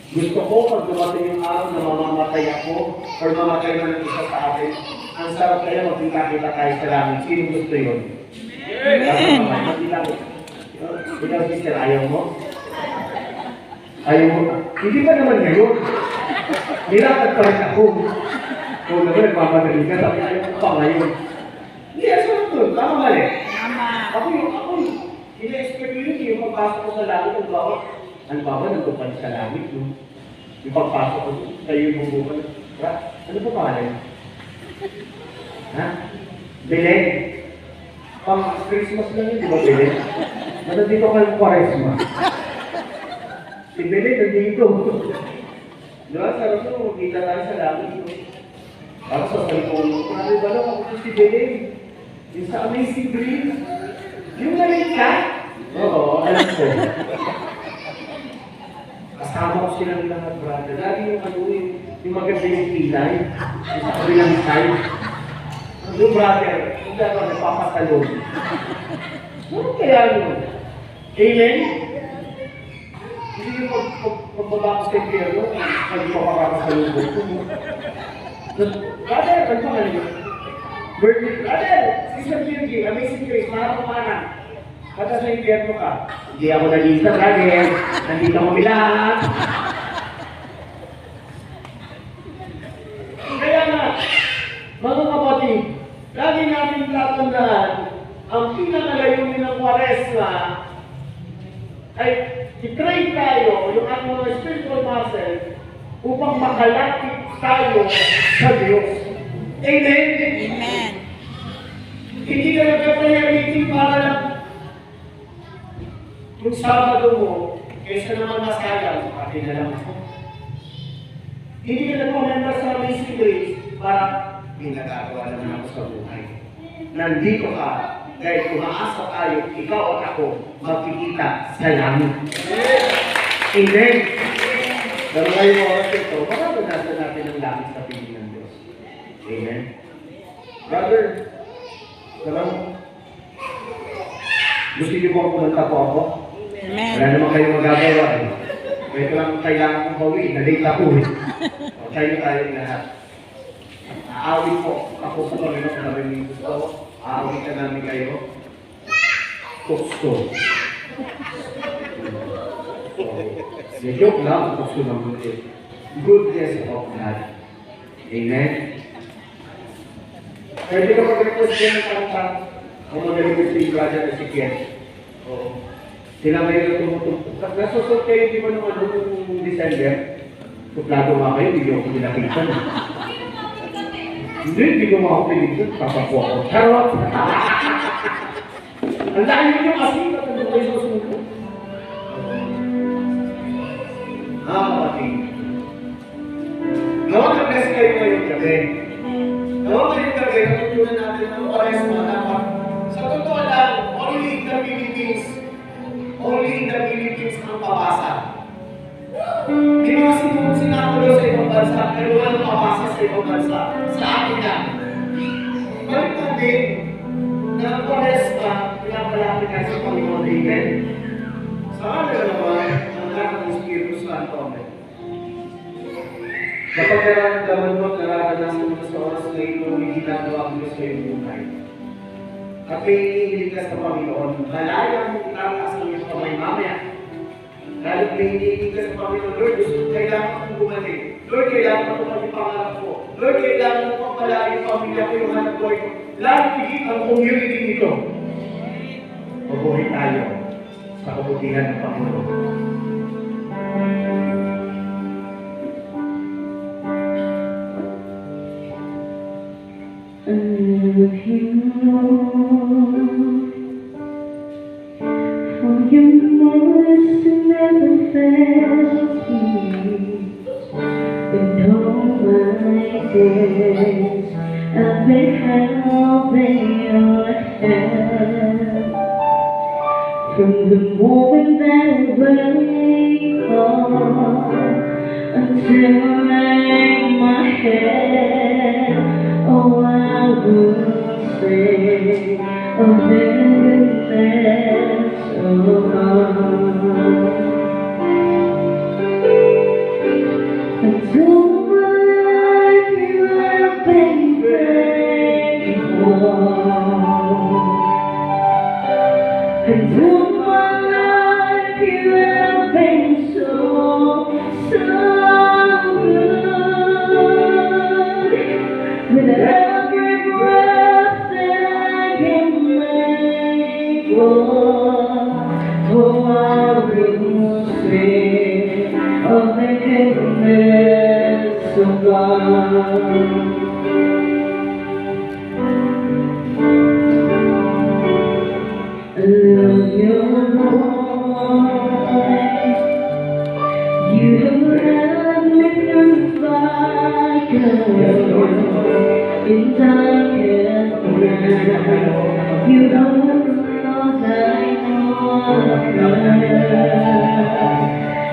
Gusto ko pag dumating yung araw na mamamatay ako or mamatay man ang isa sa atin, ang sarap kaya magkita-kita tayo sa langit. Sino gusto yun? Amen! Ikaw, sister, ayaw mo? Ayaw mo? Hindi ba naman ngayon? Nilakad pa rin ako. Kung naman nagmamadali ka, sabi ayaw ko pa ngayon. Hindi, asan ito? Tama mali? Ako ina-expect ko yun, yung pagpasok ko sa langit, ang bawal nagtupad sa langit, no? Yung pagpasok ko, sa'yo yung bubukan. Ano pa pangalan? Ha? Belen? Pang Christmas lang yun, di ba Belen? Nandito kayo Quaresma. Si Belen nandito. Di ba? Sarap mo, magkita tayo sa langit. No? Tapos sa cellphone mo, ano ba lang ako si Belen? Yung sa Amazing Grace. Yung galing ka? Oo, alam ko. Kasama ko silang lahat, brother. Lagi yung ano yung maganda yung pilay. Yung sa kabilang side. Yung brother, hindi ako nagpapatalon. Ano kaya yun? Amen? Hindi yung pagbaba ko sa impyerno, nagpapakapasalubog ko. Brother, ano pa nga yun? Brother, Sister Virgie, Amazing Grace, marang-marang. Kata sa impyerno ka, hindi ako nalisa, brother. Nandito kami lahat. Kaya nga, mga kapatid, lagi natin tatandaan, ang pinakalayunin ng Quaresma ay i-train tayo, yung ating mga spiritual muscle, upang makalapit tayo sa Diyos. Amen? Amen. Hindi ka nagka-prayer meeting para lang yung Sabado mo, kaysa naman nasayang, pati na lang ako. Hindi ka nagpa-member sa Amazing Grace para may nagagawa naman ako sa buhay. Nandito ka dahil umaasa tayo, ikaw at ako, magkikita sa langit. Amen? Pero ngayong oras ito, maranasan natin ang langit sa piling ng Diyos. Amen? Brother, salamat. Gusto niyo po kumanta po ako? Amen. Wala naman kayong magagawa eh. Ito lang kailangan kong bawiin, na-late ako eh. O, tayo lahat. Aawit po ako sa Panginoon kung namin yung gusto. Aawit ka namin kayo. Tukso. Joke lang, tukso ng buti. Goodness of God. Amen? Pwede ka mag-request din ng kanta. Kung mag-request yung brother na si Ken. Oo. Sila ngayon tumutumpok. Nasusot kayo, di ba naman noong December? Suplado nga kayo, hindi ako pinakinggan. Hindi ko mga ako pinigyan. Papapo ako. Charot! Ang dahil nyo kasi, katulog kayo sa sumunod. Kapatid. Nawag na bless kayo ngayong gabi. Nawag ngayong gabi, natutunan natin ng Quaresma dapat. Sa totoo lang, only in the Philippines ang pabasa. Hindi mo kasi kung sinakulo sa ibang bansa, pero walang pabasa sa ibang bansa. Sa akin lang. Balik natin na ang Quaresma, pinapalapit ka sa Panginoon. Amen? Sa kanila naman, ang lahat ng Espiritu Santo. Amen. Kapag nararamdaman mo at nararanasan mo sa oras na ito, may ginagawa ang Diyos sa iyong buhay. At may inihilig ka sa Panginoon, malaya mo itaas ang iyong kamay mamaya. Lalo't may inihilig ka sa Panginoon, Lord, gusto kailangan kong bumalik. Lord, kailangan ko pag ipangarap ko. Lord, kailangan ko pang malaya yung pamilya ko, yung hanap ko. Lalo higit ang community nito. Mabuhay tayo sa kabutihan ng Panginoon. For your mercy never fails me. In all my days, I've been held in your hand. From the moment that I wake up until I lay my head, oh, I will sing of the goodness of God. And all my life you have been faithful. And all my life you have been so, so good. in darkest night. You know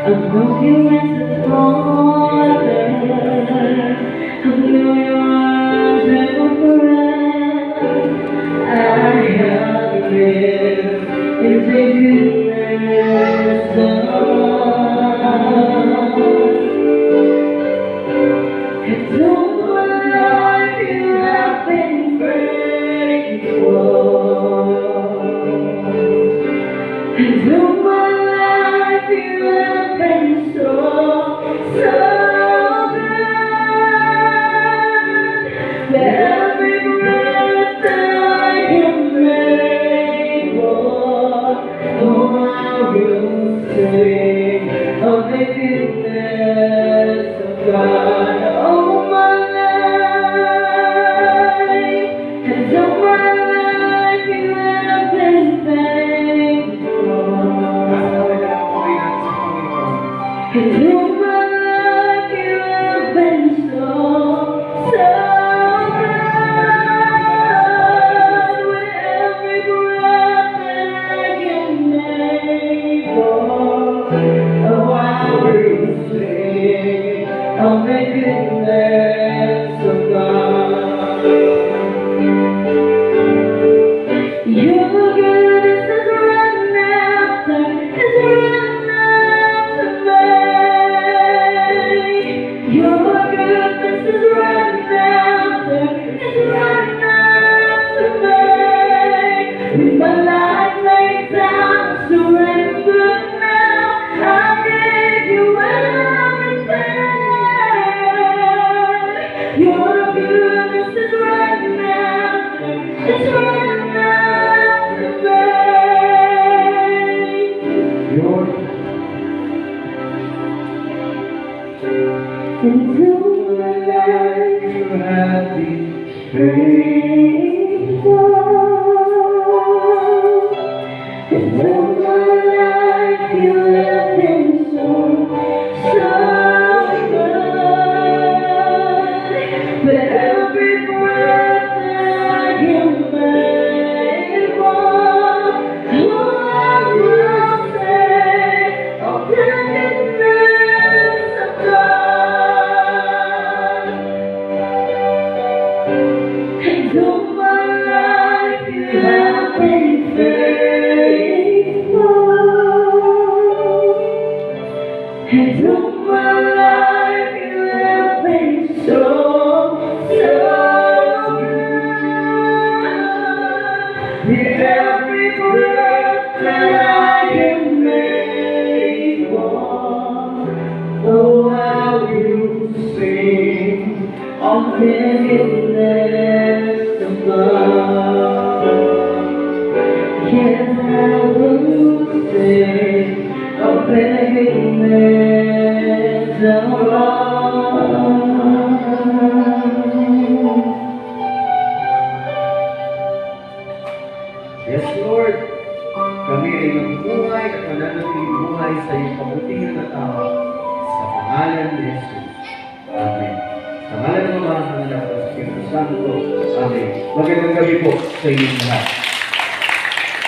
I know you as a father. I know your arms ever forever. I have lived in the goodness of God. And all my life you have been faithful. And all my life you have been so, so good. With every breath that I am able, oh, I will sing of the goodness of God. All my life, and all my life you have been faithful. And all my life you have been so, so good. With every breath that I am able, oh, I will sing of the goodness of God. Your goodness is running after me. Your goodness is running after me. With my life laid down, surrender now. I give you everything. Your goodness is running after me. Your Into my life you have been faithful. And all my life you have been so, so good. But every breath that I am able, oh, I will say of the goodness of God. And all my life you have been faithful. And all my life you have been so, so good. With every breath that I am able, oh, I will sing of the goodness of God. Yes, I will sing of the goodness of God. Yes, Lord. Kami ay nabubuhay at mananatiling buhay sa iyong kabutihan na tao sa pangalan ni Jesus. Amen. Sa ngalan ng Ama, ng Anak, at ng Espiritu Santo. Amen. Magandang gabi po sa inyong lahat.